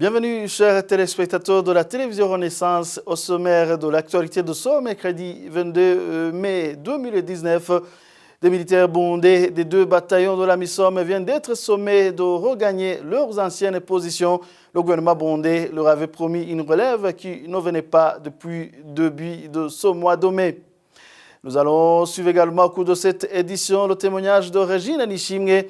Bienvenue, chers téléspectateurs de la télévision Renaissance, au sommaire de l'actualité de ce mercredi 22 mai 2019. Des militaires bondés des deux bataillons de la MISOM viennent d'être sommés de regagner leurs anciennes positions. Le gouvernement bondé leur avait promis une relève qui ne venait pas depuis début de ce mois de mai. Nous allons suivre également au cours de cette édition le témoignage de Régine Nishimwe.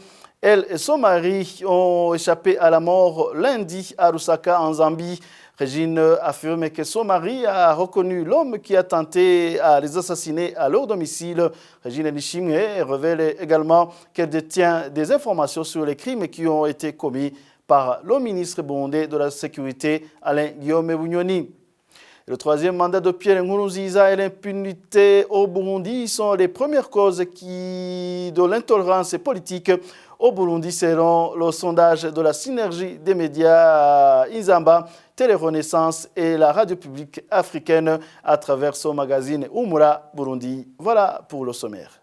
Elle et son mari ont échappé à la mort lundi à Lusaka, en Zambie. Régine affirme que son mari a reconnu l'homme qui a tenté à les assassiner à leur domicile. Régine Nishimwe révèle également qu'elle détient des informations sur les crimes qui ont été commis par le ministre bondé de la Sécurité, Alain Guillaume Bunyoni. Le troisième mandat de Pierre Nkurunziza et l'impunité au Burundi sont les premières causes de l'intolérance politique au Burundi, selon le sondage de la synergie des médias Inzamba, Télé Renaissance et la radio publique africaine à travers son magazine Humura Burundi. Voilà pour le sommaire.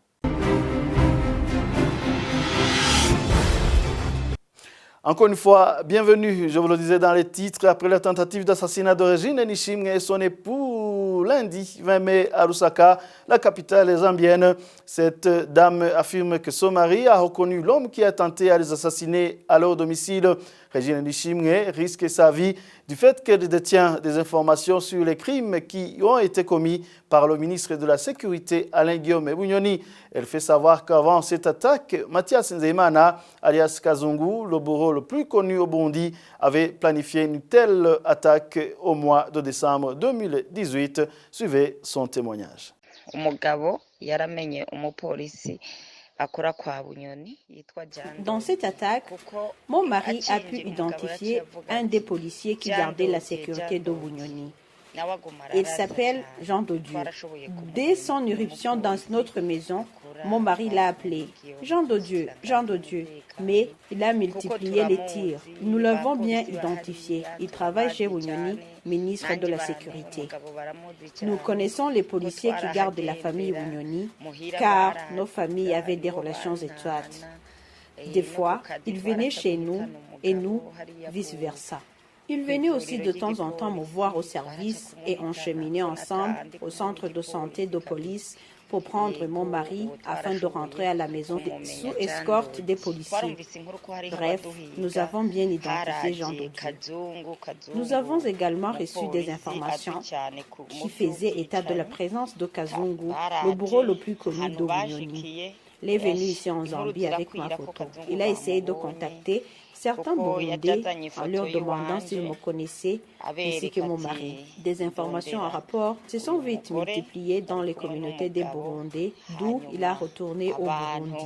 Encore une fois, bienvenue, je vous le disais dans les titres, après la tentative d'assassinat de Régine Nishimwe et son époux lundi 20 mai à Lusaka, la capitale zambienne. Cette dame affirme que son mari a reconnu l'homme qui a tenté à les assassiner à leur domicile. Régine Nishimwe risque sa vie du fait qu'elle détient des informations sur les crimes qui ont été commis par le ministre de la Sécurité, Alain Guillaume Bunyoni. Elle fait savoir qu'avant cette attaque, Mathias Nzeyimana, alias Kazungu, le bourreau le plus connu au Burundi, avait planifié une telle attaque au mois de décembre 2018. Suivez son témoignage. Dans cette attaque, mon mari a pu identifier un des policiers qui gardait la sécurité de Bunyoni. Il s'appelle Jean Dodieu. Dès son irruption dans notre maison, mon mari l'a appelé Jean Dodieu, Jean Dodieu. Mais il a multiplié les tirs. Nous l'avons bien identifié. Il travaille chez Bunyoni, ministre de la Sécurité. Nous connaissons les policiers qui gardent la famille Bunyoni, car nos familles avaient des relations étroites. Des fois, ils venaient chez nous et nous, vice-versa. Ils venaient aussi de temps en temps me voir au service et on cheminait ensemble au centre de santé de police pour prendre mon mari afin de rentrer à la maison sous escorte des policiers. Bref, nous avons bien identifié Jean Dodieu. Nous avons également reçu des informations qui faisaient état de la présence de Kazungu, le bourreau le plus connu de Bunyoni. Il est venu ici en Zambie avec ma photo. Il a essayé de contacter certains Burundais en leur demandant s'ils me connaissaient, ainsi que mon mari. Des informations en rapport se sont vite multipliées dans les communautés des Burundais, d'où il a retourné au Burundi.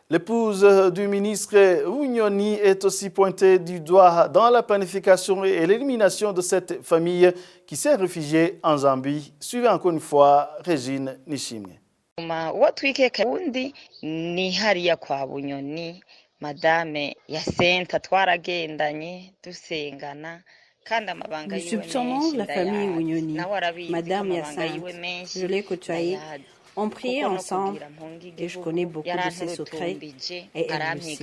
L'épouse du ministre Bunyoni est aussi pointée du doigt dans la planification et l'élimination de cette famille qui s'est réfugiée en Zambie. Suivez encore une fois Régine Nishimwe. Nous soupçonnons la famille Bunyoni, Madame Hyacinthe. Je l'ai côtoyée. On priait ensemble et je connais beaucoup de ses secrets et elle aussi.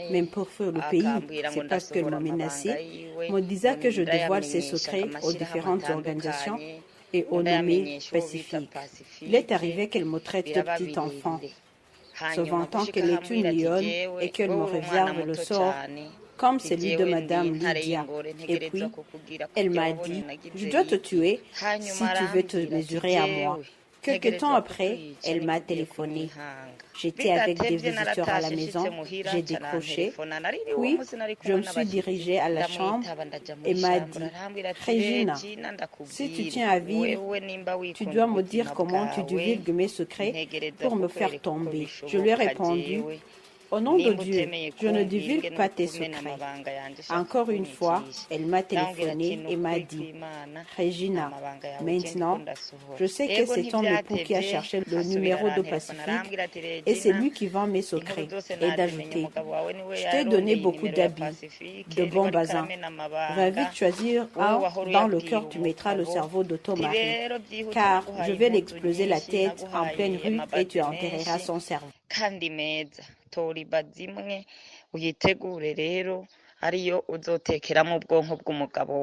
Même pour faire le pays, c'est parce qu'elle me menaçait, me disait que je dévoile ses secrets aux différentes organisations et aux nommés spécifiques. Il est arrivé qu'elle me traite de petit enfant, se vantant qu'elle est une lionne et qu'elle me réserve le sort comme celui de Madame Lydia. Et puis, elle m'a dit, je dois te tuer si tu veux te mesurer à moi. Quelque temps après, elle m'a téléphoné. J'étais avec des visiteurs à la maison, j'ai décroché. Puis, je me suis dirigée à la chambre et m'a dit, Régina, si tu tiens à vivre, tu dois me dire comment tu divulgues mes secrets pour me faire tomber. Je lui ai répondu, Au nom de Dieu, je ne divulgue pas tes secrets. Encore une fois, elle m'a téléphoné et m'a dit, Regina, maintenant, je sais que c'est ton époux qui a cherché le numéro de Pacifique et c'est lui qui vend mes secrets. Et d'ajouter, je t'ai donné beaucoup d'habits, de bons bazins. Va vite choisir un dans lequel tu mettras le cerveau de ton mari, car je vais l'exploser la tête en pleine rue et tu enterreras son cerveau. kandi meza tora ibazi imwe uyitegure rero ariyo uzotekeramo ubwonko bw'umugabo.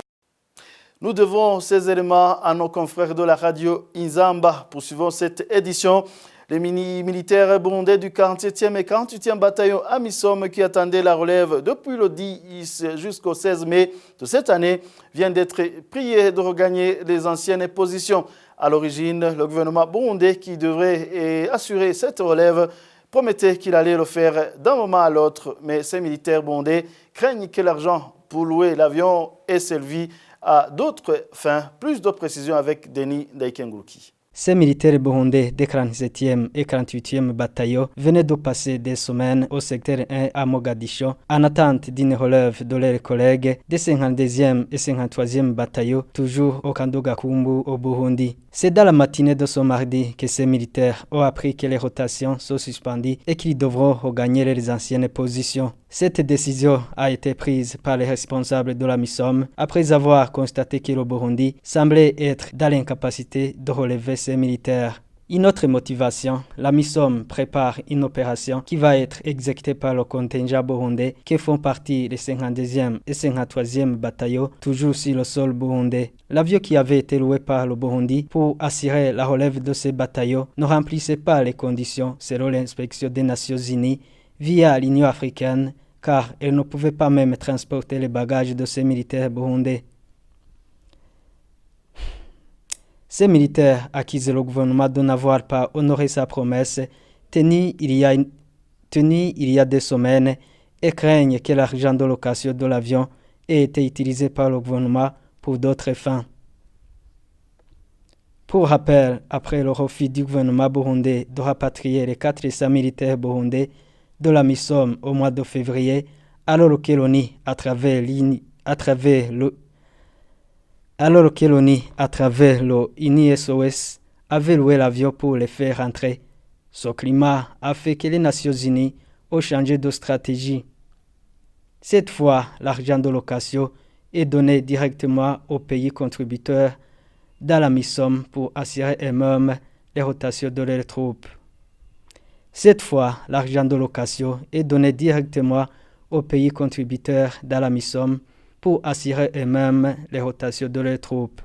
Nous devons ces éléments à nos confrères de la radio Inzamba. Poursuivons cette édition. Les militaires burundais du 47e et 48e bataillon Amisom qui attendaient la relève depuis le 10 jusqu'au 16 mai de cette année viennent d'être priés de regagner les anciennes positions. À l'origine, le gouvernement burundais qui devrait assurer cette relève promettait qu'il allait le faire d'un moment à l'autre, mais ces militaires burundais craignent que l'argent pour louer l'avion ait servi à d'autres fins. Plus de précisions avec Denis Daikengouki. Ces militaires burundais des 47e et 48e bataillons venaient de passer des semaines au secteur 1 à Mogadiscio en attente d'une relève de leurs collègues des 52e et 53e bataillons, toujours au Kandogakumbu au Burundi. C'est dans la matinée de ce mardi que ces militaires ont appris que les rotations sont suspendues et qu'ils devront regagner les anciennes positions. Cette décision a été prise par les responsables de la MISOM après avoir constaté que le Burundi semblait être dans l'incapacité de relever ses militaires. Une autre motivation, la MISOM prépare une opération qui va être exécutée par le contingent burundais qui font partie des 52e et 53e bataillons, toujours sur le sol burundais. L'avion qui avait été loué par le Burundi pour assurer la relève de ces bataillons ne remplissait pas les conditions selon l'inspection des Nations Unies via l'Union africaine, car elle ne pouvait pas même transporter les bagages de ces militaires burundais. Ces militaires accusent le gouvernement de n'avoir pas honoré sa promesse tenue il y a 2 semaines et craignent que l'argent de location de l'avion ait été utilisé par le gouvernement pour d'autres fins. Pour rappel, après le refus du gouvernement burundais de rapatrier les 400 militaires burundais de la MISOM au mois de février, alors que l'ONU, à travers le INISOS, avait loué l'avion pour les faire rentrer. Ce climat a fait que les Nations Unies ont changé de stratégie. Cette fois, l'argent de location est donné directement aux pays contributeurs dans la MISOM pour assurer eux-mêmes les rotations de leurs troupes. Cette fois, l'argent de location est donné directement aux pays contributeurs dans la MISOM pour assurer eux-mêmes les rotations de leurs troupes.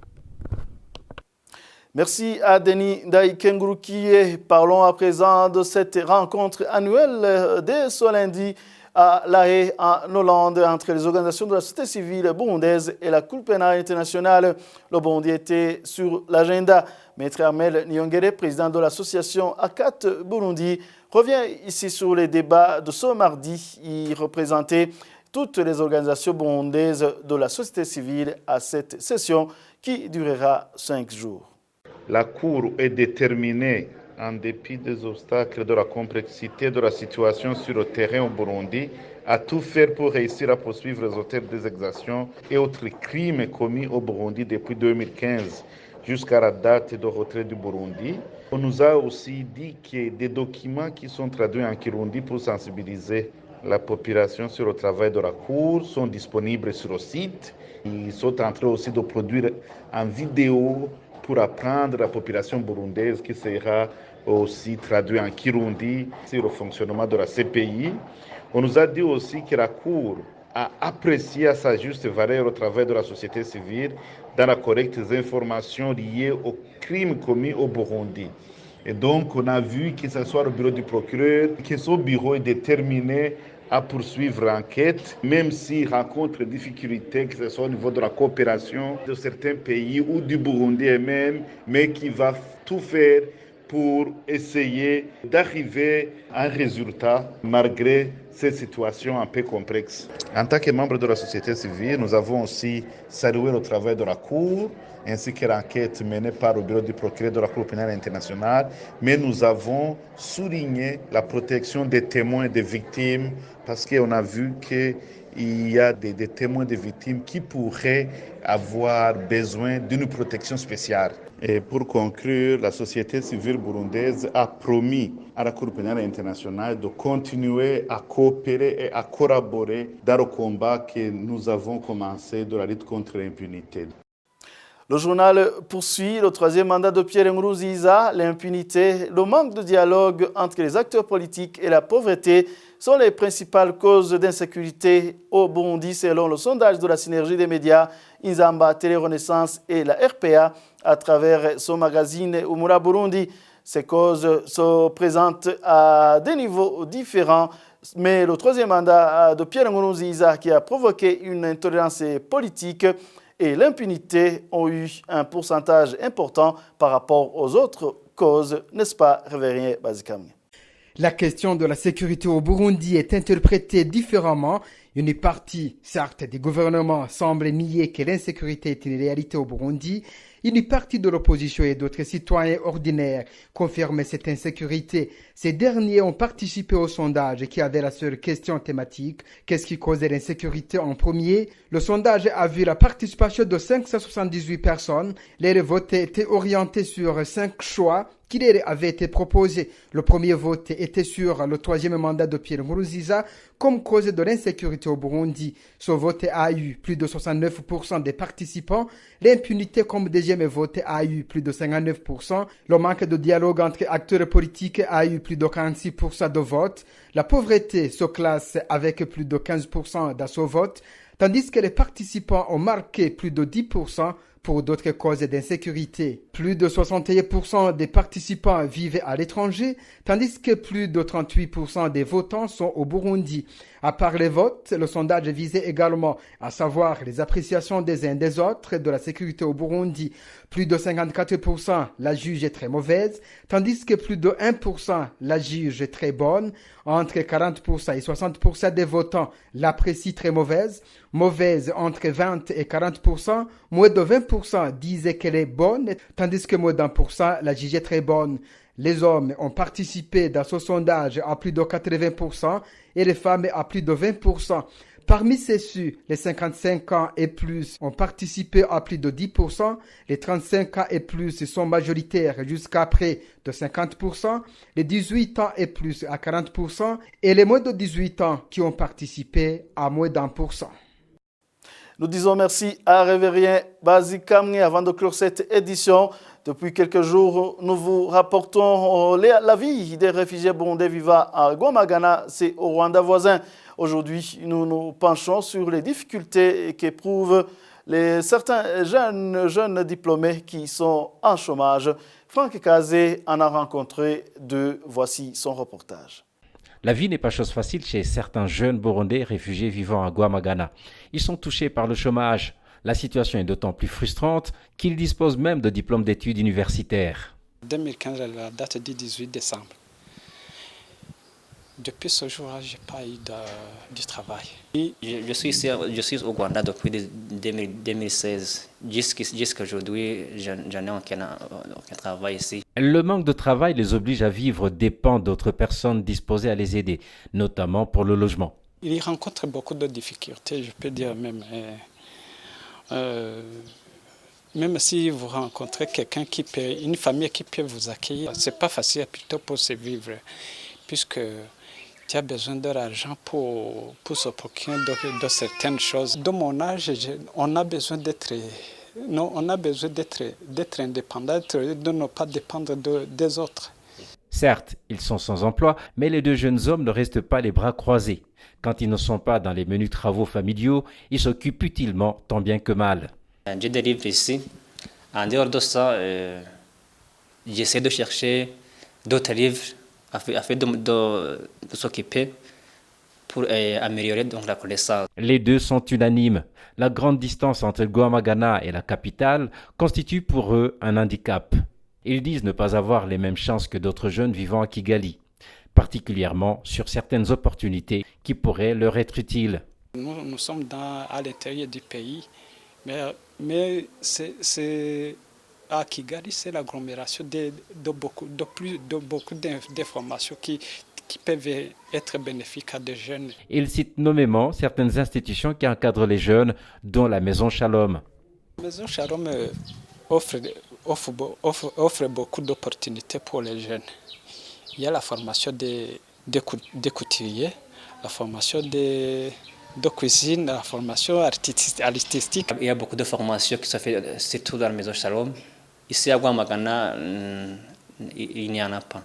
Merci à Denis Daikengouki. Parlons à présent de cette rencontre annuelle dès ce lundi à La Haye, en Hollande, entre les organisations de la société civile burundaise et la Cour pénale internationale. Le Burundi était sur l'agenda. Maître Armel Nyongere, président de l'association ACAT Burundi, revient ici sur les débats de ce mardi. Il représentait toutes les organisations burundaises de la société civile à cette session qui durera 5 jours. La Cour est déterminée, en dépit des obstacles de la complexité de la situation sur le terrain au Burundi, à tout faire pour réussir à poursuivre les auteurs des exactions et autres crimes commis au Burundi depuis 2015 jusqu'à la date de retrait du Burundi. On nous a aussi dit que des documents qui sont traduits en Kirundi pour sensibiliser la population sur le travail de la Cour sont disponibles sur le site. Ils sont en train aussi de produire en vidéo pour apprendre la population burundaise qui sera aussi traduit en Kirundi sur le fonctionnement de la CPI. On nous a dit aussi que la Cour a apprécié à sa juste valeur le travail de la société civile dans la collecte des informations liées aux crimes commis au Burundi. Et donc, on a vu que ce soit le bureau du procureur, que ce bureau est déterminé à poursuivre l'enquête, même s'il rencontre des difficultés, que ce soit au niveau de la coopération de certains pays ou du Burundi même, mais qui va tout faire pour essayer d'arriver à un résultat malgré cette situation un peu complexe. En tant que membre de la société civile, nous avons aussi salué le travail de la Cour ainsi que l'enquête menée par le bureau du procureur de la Cour pénale internationale, mais nous avons souligné la protection des témoins et des victimes parce qu'on a vu qu'il y a des témoins des victimes qui pourraient avoir besoin d'une protection spéciale. Et pour conclure, la société civile burundaise a promis à la Cour pénale internationale de continuer à coopérer et à collaborer dans le combat que nous avons commencé de la lutte contre l'impunité. Le journal poursuit le troisième mandat de Pierre Nkurunziza. L'impunité, le manque de dialogue entre les acteurs politiques et la pauvreté sont les principales causes d'insécurité au Burundi selon le sondage de la synergie des médias Inzamba, Télé-Renaissance et la RPA à travers son magazine Humura Burundi. Ces causes se présentent à des niveaux différents, mais le troisième mandat de Pierre Nkurunziza qui a provoqué une intolérance politique et l'impunité ont eu un pourcentage important par rapport aux autres causes, n'est-ce pas, Révérien Bazikam? La question de la sécurité au Burundi est interprétée différemment. Une partie, certes, des gouvernements semble nier que l'insécurité est une réalité au Burundi. Une partie de l'opposition et d'autres citoyens ordinaires confirment cette insécurité. Ces derniers ont participé au sondage qui avait la seule question thématique. Qu'est-ce qui causait l'insécurité en premier? Le sondage a vu la participation de 578 personnes. Les votes étaient orientés sur 5 choix qui leur avaient été proposés. Le premier vote était sur le troisième mandat de Pierre Nkurunziza comme cause de l'insécurité au Burundi. Ce vote a eu plus de 69% des participants. L'impunité comme deuxième vote a eu plus de 59%. Le manque de dialogue entre acteurs politiques a eu plus de 46% de votes. La pauvreté se classe avec plus de 15% dans ce vote, tandis que les participants ont marqué plus de 10% pour d'autres causes d'insécurité. Plus de 61% des participants vivent à l'étranger, tandis que plus de 38% des votants sont au Burundi. À part les votes, le sondage visait également à savoir les appréciations des uns des autres de la sécurité au Burundi. Plus de 54% la jugent très mauvaise, tandis que plus de 1% la jugent très bonne. Entre 40% et 60% des votants l'apprécient très mauvaise. Mauvaise entre 20 et 40%. Moins de 20% disaient qu'elle est bonne, tandis que moins d'1% la jugeaient très bonne. Les hommes ont participé dans ce sondage à plus de 80% et les femmes à plus de 20%. Parmi ceux-ci, les 55 ans et plus ont participé à plus de 10%. Les 35 ans et plus sont majoritaires jusqu'à près de 50%. Les 18 ans et plus à 40%. Et les moins de 18 ans qui ont participé à moins d'1%. Nous disons merci à Révérien Bazikam avant de clore cette édition. Depuis quelques jours, nous vous rapportons la vie des réfugiés burundais vivant à Gwamagana, c'est au Rwanda voisin. Aujourd'hui, nous nous penchons sur les difficultés qu'éprouvent certains jeunes diplômés qui sont en chômage. Franck Kazé en a rencontré deux. Voici son reportage. La vie n'est pas chose facile chez certains jeunes Burundais réfugiés vivant à Gwamagana. Ils sont touchés par le chômage. La situation est d'autant plus frustrante qu'ils disposent même de diplômes d'études universitaires. 2015, la date du 18 décembre. Depuis ce jour-là, je n'ai pas eu du travail. Je suis au Rwanda depuis 2016. Jusqu'à aujourd'hui, je n'ai aucun travail ici. Le manque de travail les oblige à vivre dépend d'autres personnes disposées à les aider, notamment pour le logement. Ils rencontrent beaucoup de difficultés, je peux dire même. Même si vous rencontrez quelqu'un une famille qui peut vous accueillir, ce n'est pas facile plutôt pour se vivre, puisque tu as besoin de l'argent pour se procurer de certaines choses. De mon âge, on a besoin d'être indépendant, de ne pas dépendre des autres. Certes, ils sont sans emploi, mais les deux jeunes hommes ne restent pas les bras croisés. Quand ils ne sont pas dans les menus travaux familiaux, ils s'occupent utilement tant bien que mal. Je dérive ici. En dehors de ça, j'essaie de chercher d'autres livres afin de s'occuper pour améliorer donc la connaissance. Les deux sont unanimes. La grande distance entre Gwamagana et la capitale constitue pour eux un handicap. Ils disent ne pas avoir les mêmes chances que d'autres jeunes vivant à Kigali. particulièrement sur certaines opportunités qui pourraient leur être utiles. Nous sommes à l'intérieur du pays, mais à Kigali, c'est l'agglomération de beaucoup d'informations qui peuvent être bénéfiques à des jeunes. Il cite nommément certaines institutions qui encadrent les jeunes, dont la Maison Shalom. La Maison Shalom offre beaucoup d'opportunités pour les jeunes. Il y a la formation des couturiers, la formation de cuisine, la formation artistique. Il y a beaucoup de formations qui sont faites, surtout dans la Maison Shalom. Ici à Guamagana, il n'y en a pas.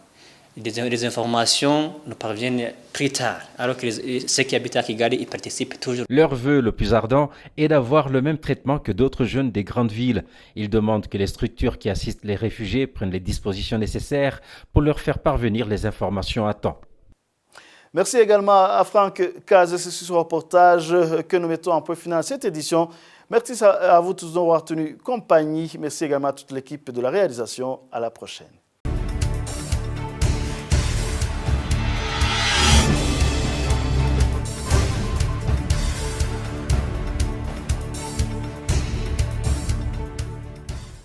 Les informations nous parviennent plus tard, alors que ceux qui habitent à Kigali, ils participent toujours. Leur vœu le plus ardent est d'avoir le même traitement que d'autres jeunes des grandes villes. Ils demandent que les structures qui assistent les réfugiés prennent les dispositions nécessaires pour leur faire parvenir les informations à temps. Merci également à Franck Kaz, c'est sur ce reportage que nous mettons en point final cette édition. Merci à vous tous d'avoir tenu compagnie. Merci également à toute l'équipe de la réalisation. À la prochaine.